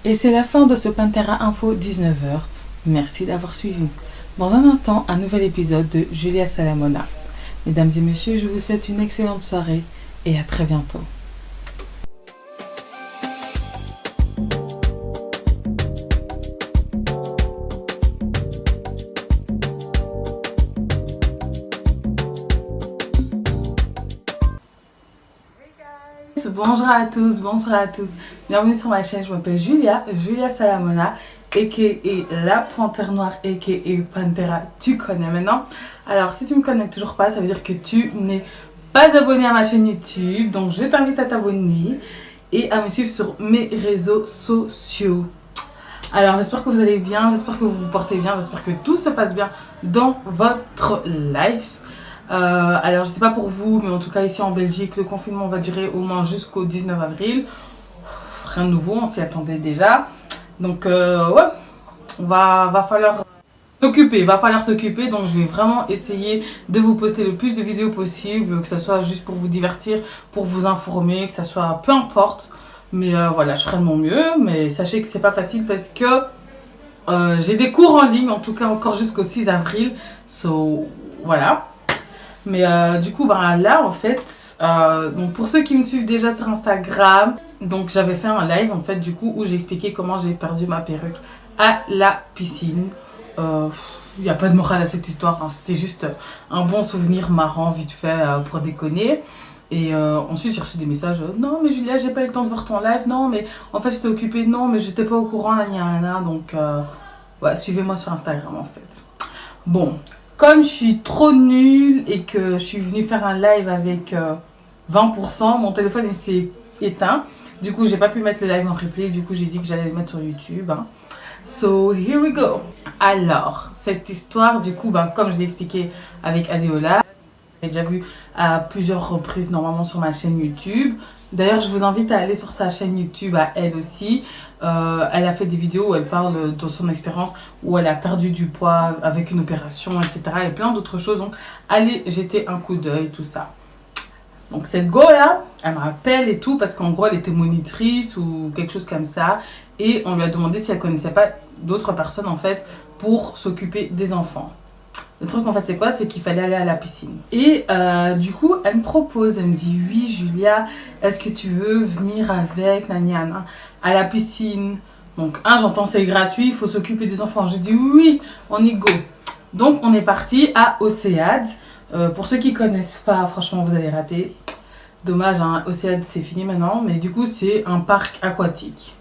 Et c'est la fin de ce Pantera Info 19h. Merci d'avoir suivi. Dans un instant, un nouvel épisode de Julia Salamona. Mesdames et messieurs, je vous souhaite une excellente soirée et à très bientôt. Bonjour à tous, bonsoir à tous. Bienvenue sur ma chaîne, je m'appelle Julia Salamona, a.k.a. la Panthère Noire, a.k.a. Pantera, tu connais maintenant. Alors si tu me connais toujours pas, ça veut dire que tu n'es pas abonné à ma chaîne YouTube. Donc je t'invite à t'abonner et à me suivre sur mes réseaux sociaux. Alors j'espère que vous allez bien, j'espère que vous vous portez bien, j'espère que tout se passe bien dans votre life. Alors je sais pas pour vous, mais en tout cas ici en Belgique, le confinement va durer au moins jusqu'au 19 avril. Rien de nouveau, on s'y attendait déjà. Donc ouais, va falloir s'occuper. Donc je vais vraiment essayer de vous poster le plus de vidéos possible, que ce soit juste pour vous divertir, pour vous informer, que ce soit peu importe. Mais voilà, je ferai de mon mieux. Mais sachez que c'est pas facile parce que j'ai des cours en ligne, en tout cas encore jusqu'au 6 avril. So voilà. Mais du coup, là, en fait, donc pour ceux qui me suivent déjà sur Instagram, donc j'avais fait un live, en fait, du coup, où j'ai expliqué comment j'ai perdu ma perruque à la piscine. Il n'y a pas de morale à cette histoire, hein, c'était juste un bon souvenir marrant, vite fait, pour déconner. Et ensuite, j'ai reçu des messages, non, mais Julia, j'ai pas eu le temps de voir ton live, non, mais en fait, j'étais occupée, non, mais j'étais pas au courant, donc, ouais, suivez-moi sur Instagram, en fait. Bon. Comme je suis trop nulle et que je suis venue faire un live avec 20%, mon téléphone s'est éteint. Du coup, j'ai pas pu mettre le live en replay. Du coup, j'ai dit que j'allais le mettre sur YouTube. Hein. So, here we go. Alors, cette histoire, du coup, comme je l'ai expliqué avec Adéola, j'ai déjà vu à plusieurs reprises normalement sur ma chaîne YouTube. D'ailleurs, je vous invite à aller sur sa chaîne YouTube à elle aussi. Elle a fait des vidéos où elle parle de son expérience, où elle a perdu du poids avec une opération, etc. Et plein d'autres choses. Donc, allez jeter un coup d'œil, tout ça. Donc, cette go-là, elle m'appelle et tout, parce qu'en gros, elle était monitrice ou quelque chose comme ça. Et on lui a demandé si elle connaissait pas d'autres personnes, en fait, pour s'occuper des enfants. Le truc en fait c'est quoi? C'est qu'il fallait aller à la piscine. Et du coup elle me propose, elle me dit oui Julia, est-ce que tu veux venir avec Naniana à la piscine? Donc j'entends c'est gratuit, il faut s'occuper des enfants. J'ai dit oui, on y go. Donc on est parti à Océade. Pour ceux qui connaissent pas, franchement vous allez rater. Dommage, hein, Océade c'est fini maintenant, mais du coup c'est un parc aquatique.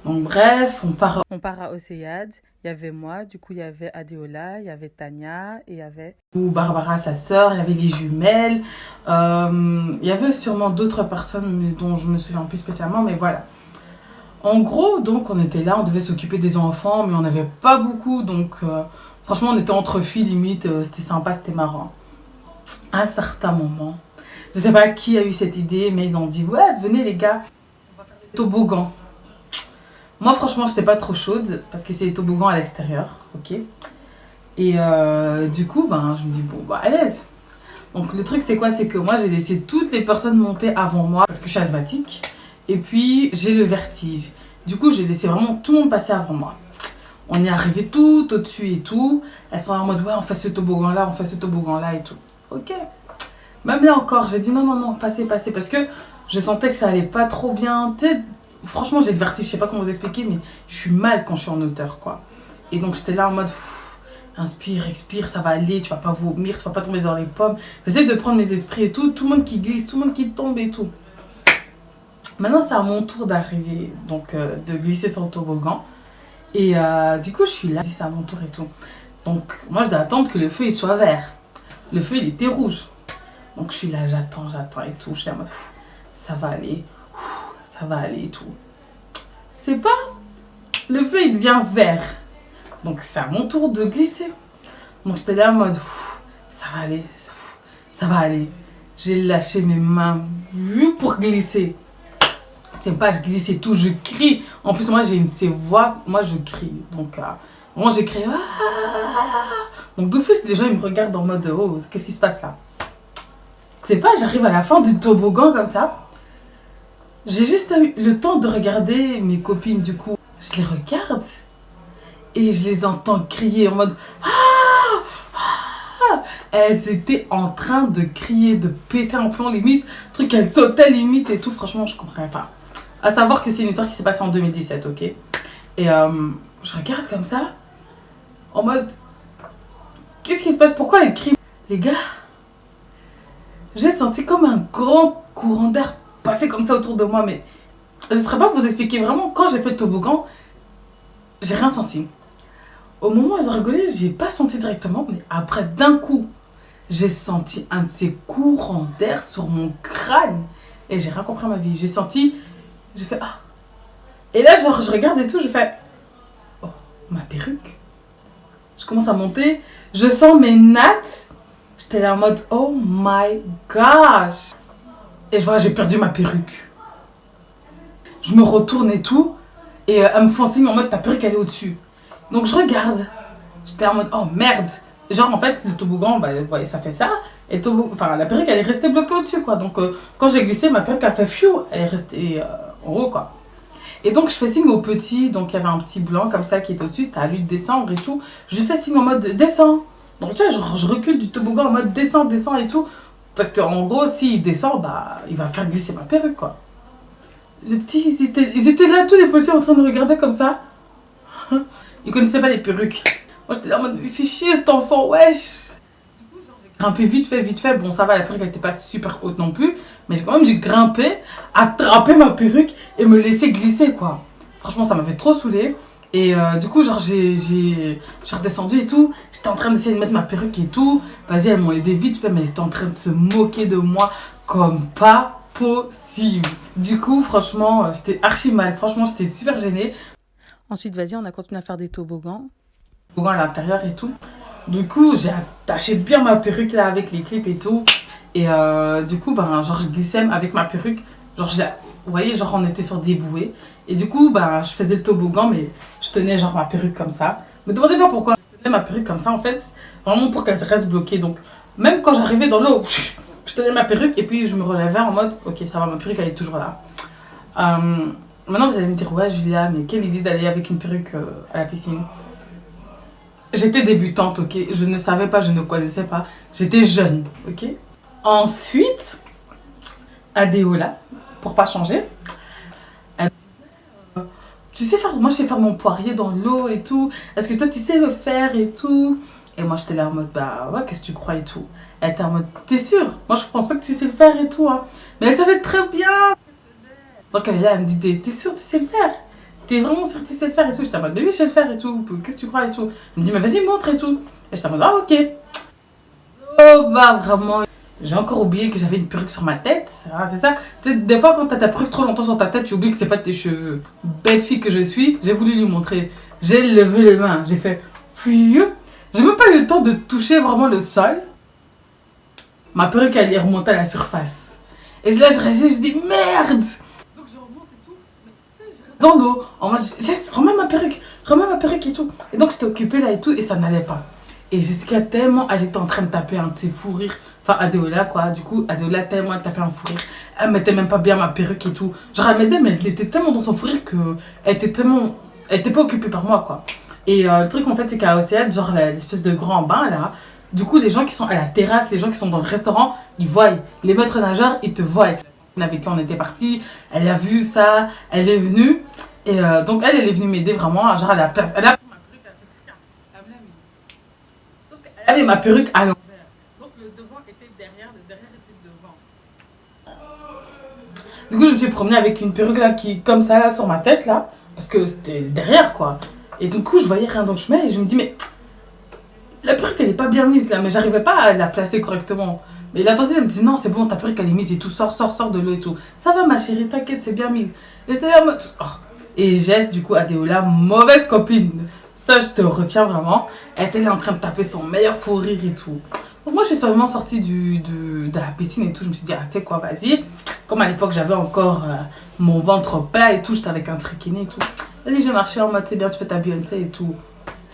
Donc bref, on part à Océade. Il y avait moi, du coup il y avait Adéola, il y avait Tania, et il y avait Barbara, sa sœur, il y avait les jumelles. Il y avait sûrement d'autres personnes dont je me souviens plus spécialement, mais voilà. En gros, donc on était là, on devait s'occuper des enfants, mais on n'avait pas beaucoup, donc franchement on était entre filles limite, c'était sympa, c'était marrant. À un certain moment, je sais pas qui a eu cette idée, mais ils ont dit ouais venez les gars, on va faire des toboggans. Moi, franchement, j'étais pas trop chaude parce que c'est les toboggans à l'extérieur, ok. Et du coup, je me dis, bon, à l'aise. Donc, le truc, c'est quoi? C'est que moi, j'ai laissé toutes les personnes monter avant moi parce que je suis asthmatique. Et puis, j'ai le vertige. Du coup, j'ai laissé vraiment tout le monde passer avant moi. On est arrivé tout au-dessus et tout. Elles sont en mode, ouais, on fait ce toboggan-là, on fait ce toboggan-là et tout. Ok. Même là encore, j'ai dit, non, passez. Parce que je sentais que ça allait pas trop bien. Tu sais, franchement, j'ai le vertige, je sais pas comment vous expliquer, mais je suis mal quand je suis en hauteur, quoi. Et donc, j'étais là en mode, inspire, expire, ça va aller, tu vas pas vomir, tu vas pas tomber dans les pommes. J'essaie de prendre mes esprits et tout le monde qui glisse, tout le monde qui tombe et tout. Maintenant, c'est à mon tour d'arriver, donc de glisser sur le toboggan. Et du coup, je suis là, c'est à mon tour et tout. Donc, moi, je dois attendre que le feu il soit vert. Le feu, il était rouge. Donc, je suis là, j'attends et tout. Je suis en mode, ça va aller. Ça va aller et tout. C'est pas. Le feu il devient vert. Donc c'est à mon tour de glisser. Donc j'étais là en mode ça va aller. Ça va aller. J'ai lâché mes mains pour glisser. C'est pas je glisse et tout, je crie. En plus moi j'ai une voix, moi je crie. Donc moi j'ai crié. Donc d'office les gens ils me regardent en mode oh qu'est-ce qui se passe là? C'est pas j'arrive à la fin du toboggan comme ça. J'ai juste eu le temps de regarder mes copines, du coup. Je les regarde et je les entends crier en mode ah, ah. Elles étaient en train de crier, de péter un plomb limite. Truc, elles sautaient limite et tout. Franchement, je comprenais pas. À savoir que c'est une histoire qui s'est passée en 2017, ok? Et je regarde comme ça, en mode qu'est-ce qui se passe? Pourquoi elles crient? Les gars, j'ai senti comme un grand courant d'air passer comme ça autour de moi, mais je ne saurais pas vous expliquer vraiment. Quand j'ai fait le toboggan, j'ai rien senti. Au moment où elles ont rigolé, j'ai pas senti directement, mais après d'un coup, j'ai senti un de ces courants d'air sur mon crâne et j'ai rien compris à ma vie. J'ai senti, j'ai fait ah. Et là, genre, je regarde et tout, je fais oh, ma perruque. Je commence à monter, je sens mes nattes. J'étais là en mode oh my gosh. Et je vois, j'ai perdu ma perruque. Je me retourne et tout. Et elle me fait un signe en mode ta perruque elle est au-dessus. Donc je regarde. J'étais en mode oh merde. Genre en fait le toboggan, bah vous voyez ça fait ça. Et enfin la perruque elle est restée bloquée au-dessus quoi. Donc quand j'ai glissé ma perruque a fait fiou. Elle est restée en haut quoi. Et donc je fais signe au petit. Donc il y avait un petit blanc comme ça qui était au-dessus. C'était à lui de descendre et tout. Je lui fais signe en mode descends. Donc tu vois genre, je recule du toboggan en mode descends et tout. Parce qu'en gros s'il descend bah il va faire glisser ma perruque quoi. Les petits, ils étaient là, tous les petits en train de regarder comme ça. Ils connaissaient pas les perruques. Moi, j'étais là en mode, il fait chier cet enfant, wesh. Du coup, genre, j'ai grimpé vite fait. Bon, ça va, la perruque, elle était pas super haute non plus. Mais j'ai quand même dû grimper, attraper ma perruque et me laisser glisser, quoi. Franchement, ça m'a fait trop saouler. Et du coup, genre, j'ai redescendu et tout. J'étais en train d'essayer de mettre ma perruque et tout. Vas-y, elles m'ont aidé vite fait, mais elles étaient en train de se moquer de moi comme pas possible. Du coup, franchement, j'étais archi mal. Franchement, j'étais super gênée. Ensuite, vas-y, on a continué à faire des toboggans. Toboggans à l'intérieur et tout. Du coup, j'ai attaché bien ma perruque là avec les clips et tout. Et du coup, ben, genre, je glissais avec ma perruque. Genre, vous voyez, genre, on était sur des bouées. Et du coup, ben, je faisais le toboggan, mais je tenais genre ma perruque comme ça. Me demandez pas pourquoi. Je tenais ma perruque comme ça, en fait, vraiment pour qu'elle reste bloquée. Donc, même quand j'arrivais dans l'eau, je tenais ma perruque et puis je me relevais en mode, ok, ça va, ma perruque, elle est toujours là. Maintenant, vous allez me dire, ouais, Julia, mais quelle idée d'aller avec une perruque à la piscine. J'étais débutante, ok. Je ne savais pas, je ne connaissais pas. J'étais jeune, ok. Ensuite, Adéola, pour pas changer, elle me dit, tu sais faire, moi je sais faire mon poirier dans l'eau et tout. Est-ce que toi tu sais le faire et tout? Et moi j'étais là en mode, bah ouais, qu'est-ce que tu crois et tout. Elle était en mode, t'es sûre? Moi je pense pas que tu sais le faire et tout, hein. Mais elle savait très bien. Donc elle est là, elle me dit, t'es sûre, tu sais le faire? T'es vraiment sûre que tu sais le faire et tout? J'étais en mode, oui, je sais le faire et tout. Qu'est-ce que tu crois et tout? Elle me dit, mais vas-y, montre et tout. Et j'étais en mode, ah, ok. Oh, bah, vraiment. J'ai encore oublié que j'avais une perruque sur ma tête. Ah, c'est ça. Des fois, quand t'as ta perruque trop longtemps sur ta tête, tu oublies que c'est pas de tes cheveux. Bête fille que je suis, j'ai voulu lui montrer. J'ai levé les mains. J'ai fait, fuyeux. J'ai même pas eu le temps de toucher vraiment le sol. Ma perruque, elle est remontée à la surface. Et là, je réalisais, je dis, merde! Dans l'eau, en mode, remets ma perruque et tout. Et donc, j'étais occupée là et tout, et ça n'allait pas. Et Jessica, tellement, elle était en train de taper un de ses fous rires. Enfin, Adéola, quoi. Du coup, Adéola, tellement, elle tapait un fou rire. Elle mettait même pas bien ma perruque et tout. Genre, elle m'aidait, mais elle était tellement dans son fou rire qu'elle était tellement. Elle était pas occupée par moi, quoi. Et le truc, en fait, c'est qu'à Océane, genre, l'espèce de grand bain, là. Du coup, les gens qui sont à la terrasse, les gens qui sont dans le restaurant, ils voient. Les maîtres nageurs, ils te voient. Avec qui on était parti, elle a vu ça, elle est venue et donc elle est venue m'aider vraiment, genre à la place. Elle a pris ma perruque, elle avait ma perruque à l'envers. Donc le devant était derrière, le derrière était devant. Du coup, je me suis promenée avec une perruque là qui comme ça là sur ma tête là parce que c'était derrière quoi. Et du coup, je voyais rien donc je mets et je me dis mais la perruque elle est pas bien mise là, mais j'arrivais pas à la placer correctement. Mais la tante elle me dit non c'est bon ta perruque elle est mise et tout, sors de l'eau et tout. Ça va ma chérie, t'inquiète c'est bien mis. Et j'étais là en mode oh. Et Jess du coup Adéola, mauvaise copine. Ça je te retiens vraiment. Elle était là en train de taper son meilleur fou rire et tout. Donc moi je suis seulement sortie de la piscine et tout. Je me suis dit ah tu sais quoi vas-y. Comme à l'époque j'avais encore mon ventre plat et tout, j'étais avec un trickiné et tout. Vas-y je vais marcher en mode c'est bien tu fais ta Beyoncé et tout.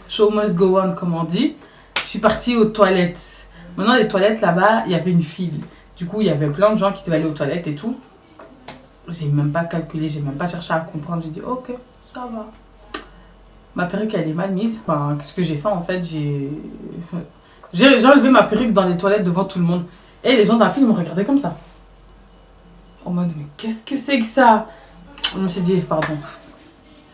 Show must go on comme on dit. Je suis partie aux toilettes. Maintenant, les toilettes là-bas, il y avait une file. Du coup, il y avait plein de gens qui devaient aller aux toilettes et tout. J'ai même pas calculé, j'ai même pas cherché à comprendre. J'ai dit ok, ça va. Ma perruque elle est mal mise. Enfin, qu'est-ce que j'ai fait en fait? J'ai enlevé ma perruque dans les toilettes devant tout le monde. Et les gens d'un film me regardaient comme ça. En mode, mais qu'est-ce que c'est que ça? Je me suis dit, pardon.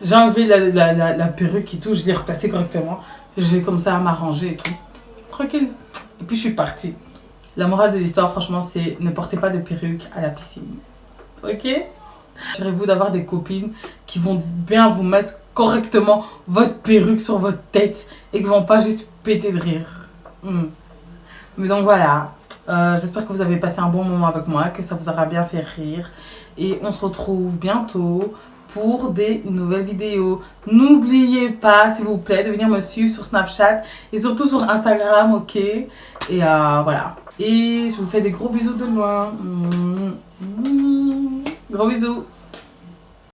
J'ai enlevé la perruque et tout, je l'ai replacée correctement. J'ai commencé à m'arranger et tout. Tranquille. Et puis je suis partie. La morale de l'histoire, franchement, c'est ne portez pas de perruque à la piscine. Ok? Assurez-vous d'avoir des copines qui vont bien vous mettre correctement votre perruque sur votre tête et qui vont pas juste péter de rire. Mais donc voilà. J'espère que vous avez passé un bon moment avec moi, que ça vous aura bien fait rire. Et on se retrouve bientôt pour des nouvelles vidéos. N'oubliez pas, s'il vous plaît, de venir me suivre sur Snapchat et surtout sur Instagram, ok? Et voilà. Et je vous fais des gros bisous de loin. Gros bisous.